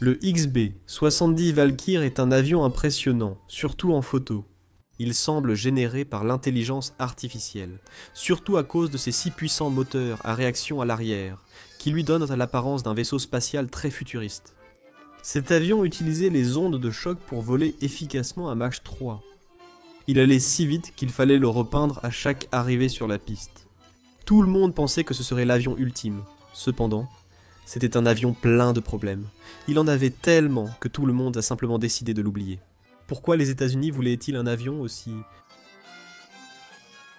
Le XB-70 Valkyr est un avion impressionnant, surtout en photo. Il semble généré par l'intelligence artificielle, surtout à cause de ses si puissants moteurs à réaction à l'arrière, qui lui donnent l'apparence d'un vaisseau spatial très futuriste. Cet avion utilisait les ondes de choc pour voler efficacement à Mach 3. Il allait si vite qu'il fallait le repeindre à chaque arrivée sur la piste. Tout le monde pensait que ce serait l'avion ultime. Cependant, c'était un avion plein de problèmes. Il en avait tellement que tout le monde a simplement décidé de l'oublier. Pourquoi les États-Unis voulaient-ils un avion aussi...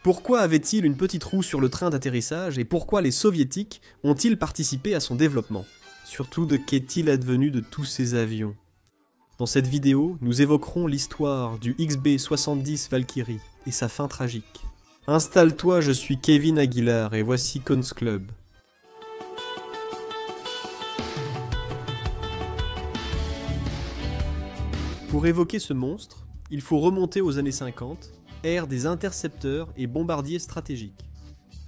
Pourquoi avait-il une petite roue sur le train d'atterrissage et pourquoi les Soviétiques ont-ils participé à son développement? Surtout, de qu'est-il advenu de tous ces avions? Dans cette vidéo, nous évoquerons l'histoire du XB-70 Valkyrie et sa fin tragique. Installe-toi, je suis Kevin Aguilar et voici Cons Club. Pour évoquer ce monstre, il faut remonter aux années 50, ère des intercepteurs et bombardiers stratégiques.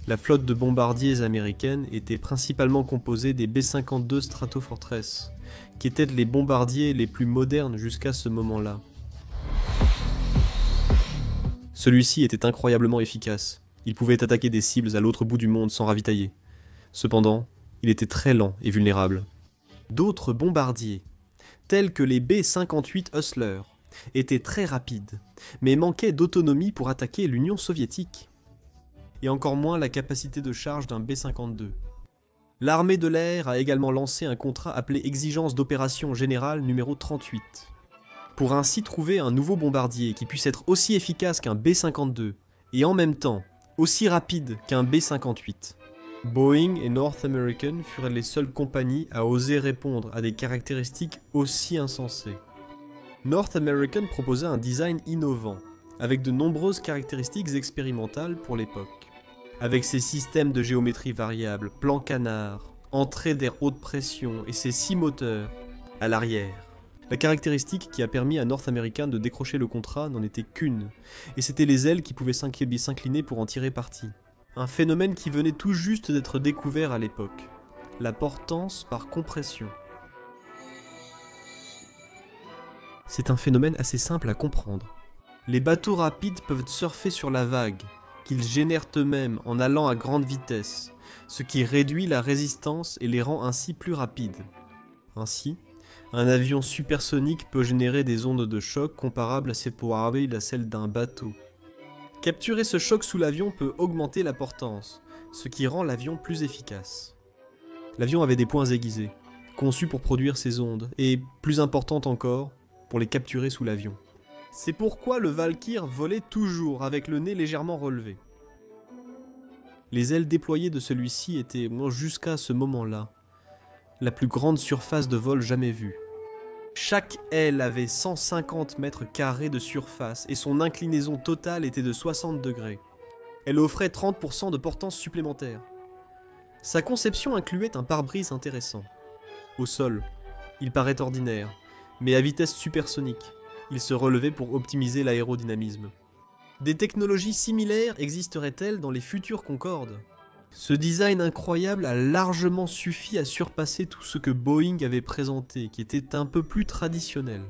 La flotte de bombardiers américaines était principalement composée des B-52 Stratofortress, qui étaient les bombardiers les plus modernes jusqu'à ce moment-là. Celui-ci était incroyablement efficace. Il pouvait attaquer des cibles à l'autre bout du monde sans ravitailler. Cependant, il était très lent et vulnérable. D'autres bombardiers, tels que les B-58 Hustler, étaient très rapides, mais manquaient d'autonomie pour attaquer l'Union soviétique. Et encore moins la capacité de charge d'un B-52. L'armée de l'air a également lancé un contrat appelé Exigence d'opération générale numéro 38, pour ainsi trouver un nouveau bombardier qui puisse être aussi efficace qu'un B-52, et en même temps, aussi rapide qu'un B-58. Boeing et North American furent les seules compagnies à oser répondre à des caractéristiques aussi insensées. North American proposait un design innovant, avec de nombreuses caractéristiques expérimentales pour l'époque. Avec ses systèmes de géométrie variable, plan canard, entrée d'air haute pression et ses 6 moteurs à l'arrière. La caractéristique qui a permis à North American de décrocher le contrat n'en était qu'une, et c'était les ailes qui pouvaient s'incliner pour en tirer parti. Un phénomène qui venait tout juste d'être découvert à l'époque, la portance par compression. C'est un phénomène assez simple à comprendre. Les bateaux rapides peuvent surfer sur la vague, qu'ils génèrent eux-mêmes en allant à grande vitesse, ce qui réduit la résistance et les rend ainsi plus rapides. Ainsi, un avion supersonique peut générer des ondes de choc comparables à celles d'un bateau. Capturer ce choc sous l'avion peut augmenter la portance, ce qui rend l'avion plus efficace. L'avion avait des points aiguisés, conçus pour produire ces ondes, et, plus importante encore, pour les capturer sous l'avion. C'est pourquoi le Valkyr volait toujours avec le nez légèrement relevé. Les ailes déployées de celui-ci étaient, jusqu'à ce moment-là, la plus grande surface de vol jamais vue. Chaque aile avait 150 mètres carrés de surface et son inclinaison totale était de 60 degrés. Elle offrait 30% de portance supplémentaire. Sa conception incluait un pare-brise intéressant. Au sol, il paraît ordinaire, mais à vitesse supersonique, il se relevait pour optimiser l'aérodynamisme. Des technologies similaires existeraient-elles dans les futures Concorde ? Ce design incroyable a largement suffi à surpasser tout ce que Boeing avait présenté, qui était un peu plus traditionnel.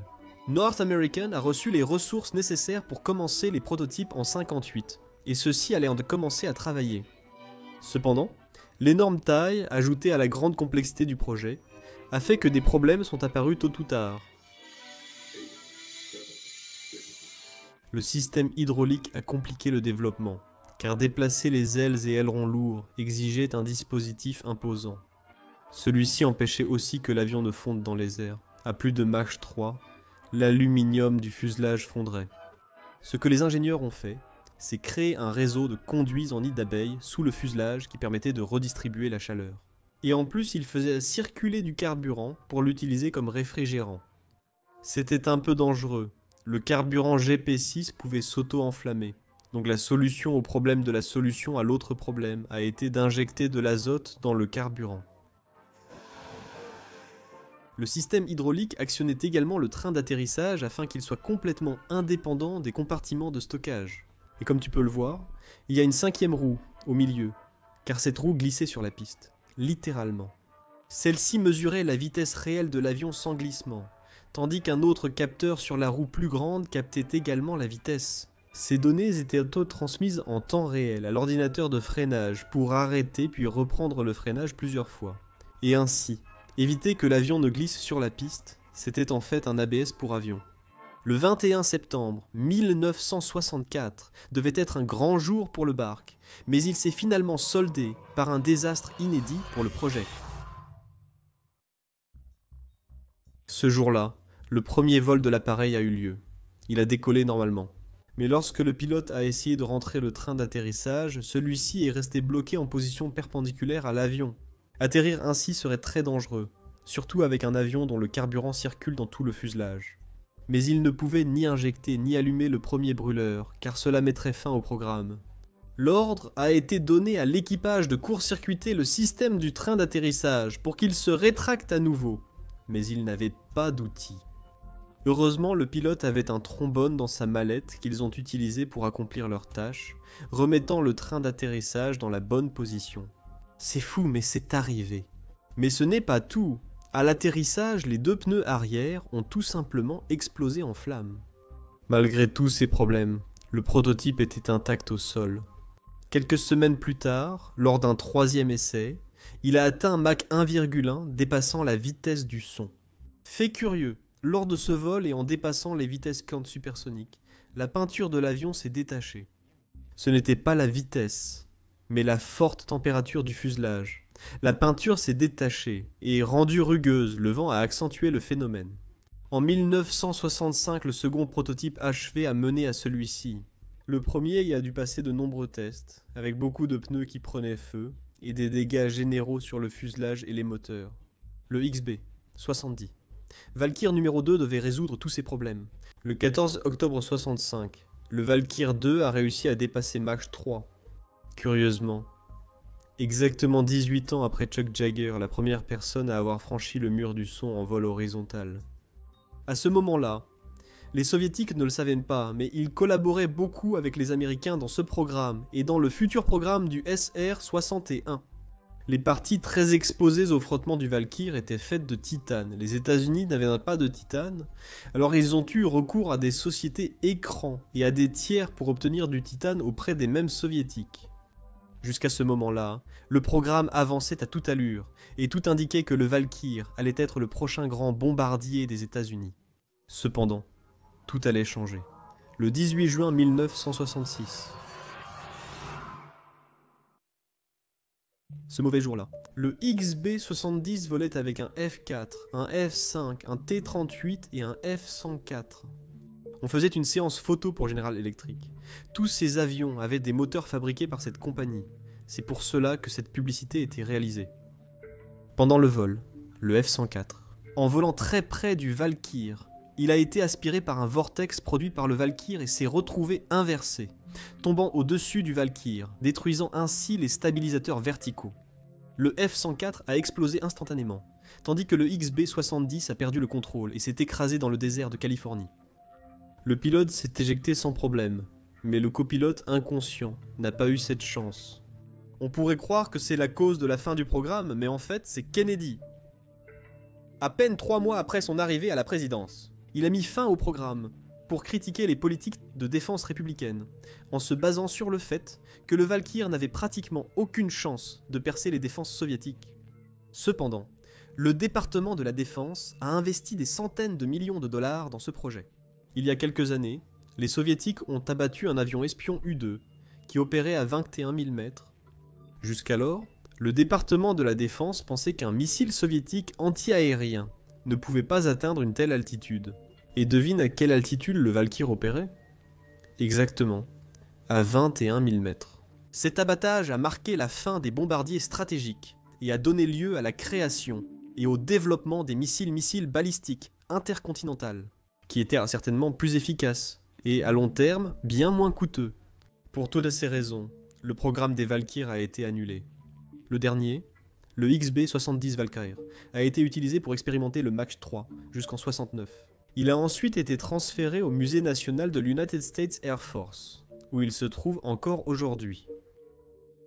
North American a reçu les ressources nécessaires pour commencer les prototypes en 58, et ceux-ci allaient en commencer à travailler. Cependant, l'énorme taille, ajoutée à la grande complexité du projet, a fait que des problèmes sont apparus tôt ou tard. Le système hydraulique a compliqué le développement, car déplacer les ailes et ailerons lourds exigeait un dispositif imposant. Celui-ci empêchait aussi que l'avion ne fonde dans les airs. À plus de Mach 3, l'aluminium du fuselage fondrait. Ce que les ingénieurs ont fait, c'est créer un réseau de conduits en nid d'abeilles sous le fuselage qui permettait de redistribuer la chaleur. Et en plus, ils faisaient circuler du carburant pour l'utiliser comme réfrigérant. C'était un peu dangereux. Le carburant GP6 pouvait s'auto-enflammer. Donc la solution au problème de la solution à l'autre problème a été d'injecter de l'azote dans le carburant. Le système hydraulique actionnait également le train d'atterrissage afin qu'il soit complètement indépendant des compartiments de stockage. Et comme tu peux le voir, il y a une 5e roue au milieu, car cette roue glissait sur la piste, littéralement. Celle-ci mesurait la vitesse réelle de l'avion sans glissement, tandis qu'un autre capteur sur la roue plus grande captait également la vitesse. Ces données étaient auto-transmises en temps réel à l'ordinateur de freinage pour arrêter puis reprendre le freinage plusieurs fois. Et ainsi, éviter que l'avion ne glisse sur la piste, c'était en fait un ABS pour avion. Le 21 septembre 1964 devait être un grand jour pour le BARC, mais il s'est finalement soldé par un désastre inédit pour le projet. Ce jour-là, le premier vol de l'appareil a eu lieu. Il a décollé normalement. Mais lorsque le pilote a essayé de rentrer le train d'atterrissage, celui-ci est resté bloqué en position perpendiculaire à l'avion. Atterrir ainsi serait très dangereux, surtout avec un avion dont le carburant circule dans tout le fuselage. Mais il ne pouvait ni injecter ni allumer le premier brûleur, car cela mettrait fin au programme. L'ordre a été donné à l'équipage de court-circuiter le système du train d'atterrissage pour qu'il se rétracte à nouveau, mais il n'avait pas d'outils. Heureusement, le pilote avait un trombone dans sa mallette qu'ils ont utilisé pour accomplir leur tâche, remettant le train d'atterrissage dans la bonne position. C'est fou, mais c'est arrivé. Mais ce n'est pas tout. À l'atterrissage, les deux pneus arrière ont tout simplement explosé en flammes. Malgré tous ces problèmes, le prototype était intact au sol. Quelques semaines plus tard, lors d'un troisième essai, il a atteint Mach 1,1 dépassant la vitesse du son. Fait curieux, lors de ce vol et en dépassant les vitesses quantes supersoniques, la peinture de l'avion s'est détachée. Ce n'était pas la vitesse, mais la forte température du fuselage. La peinture s'est détachée et rendue rugueuse, le vent a accentué le phénomène. En 1965, le second prototype achevé a mené à celui-ci. Le premier y a dû passer de nombreux tests, avec beaucoup de pneus qui prenaient feu et des dégâts généraux sur le fuselage et les moteurs. Le XB 70. Valkyr numéro 2 devait résoudre tous ces problèmes. Le 14 octobre 65, le Valkyr 2 a réussi à dépasser Mach 3. Curieusement, exactement 18 ans après Chuck Jagger, la première personne à avoir franchi le mur du son en vol horizontal. À ce moment-là, les soviétiques ne le savaient pas, mais ils collaboraient beaucoup avec les Américains dans ce programme et dans le futur programme du SR-61. Les parties très exposées au frottement du Valkyr étaient faites de titane. Les États-Unis n'avaient pas de titane, alors ils ont eu recours à des sociétés écrans et à des tiers pour obtenir du titane auprès des mêmes soviétiques. Jusqu'à ce moment-là, le programme avançait à toute allure, et tout indiquait que le Valkyr allait être le prochain grand bombardier des États-Unis. Cependant, tout allait changer. Le 18 juin 1966. Ce mauvais jour-là. Le XB-70 volait avec un F4, un F5, un T-38 et un F-104. On faisait une séance photo pour General Electric. Tous ces avions avaient des moteurs fabriqués par cette compagnie. C'est pour cela que cette publicité était réalisée. Pendant le vol, le F-104, en volant très près du Valkyr, il a été aspiré par un vortex produit par le Valkyr et s'est retrouvé inversé, tombant au-dessus du Valkyr, détruisant ainsi les stabilisateurs verticaux. Le F-104 a explosé instantanément, tandis que le XB-70 a perdu le contrôle et s'est écrasé dans le désert de Californie. Le pilote s'est éjecté sans problème, mais le copilote inconscient n'a pas eu cette chance. On pourrait croire que c'est la cause de la fin du programme, mais en fait c'est Kennedy. À peine 3 mois après son arrivée à la présidence, il a mis fin au programme pour critiquer les politiques de défense républicaine, en se basant sur le fait que le Valkyr n'avait pratiquement aucune chance de percer les défenses soviétiques. Cependant, le département de la défense a investi des centaines de millions de dollars dans ce projet. Il y a quelques années, les soviétiques ont abattu un avion espion U-2 qui opérait à 21 000 mètres. Jusqu'alors, le département de la défense pensait qu'un missile soviétique anti-aérien ne pouvait pas atteindre une telle altitude. Et devine à quelle altitude le Valkyr opérait ? Exactement, à 21 000 mètres. Cet abattage a marqué la fin des bombardiers stratégiques et a donné lieu à la création et au développement des missiles balistiques intercontinentales, qui étaient certainement plus efficaces et à long terme bien moins coûteux. Pour toutes ces raisons, le programme des Valkyrs a été annulé. Le dernier, le XB-70 Valkyr, a été utilisé pour expérimenter le Mach 3 jusqu'en 69. Il a ensuite été transféré au Musée national de l'United States Air Force, où il se trouve encore aujourd'hui.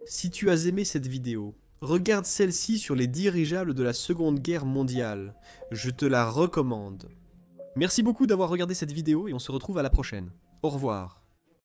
Si tu as aimé cette vidéo, Regarde celle-ci sur les dirigeables de la Seconde Guerre mondiale. Je te la recommande. Merci beaucoup d'avoir regardé cette vidéo et on se retrouve à la prochaine. Au revoir.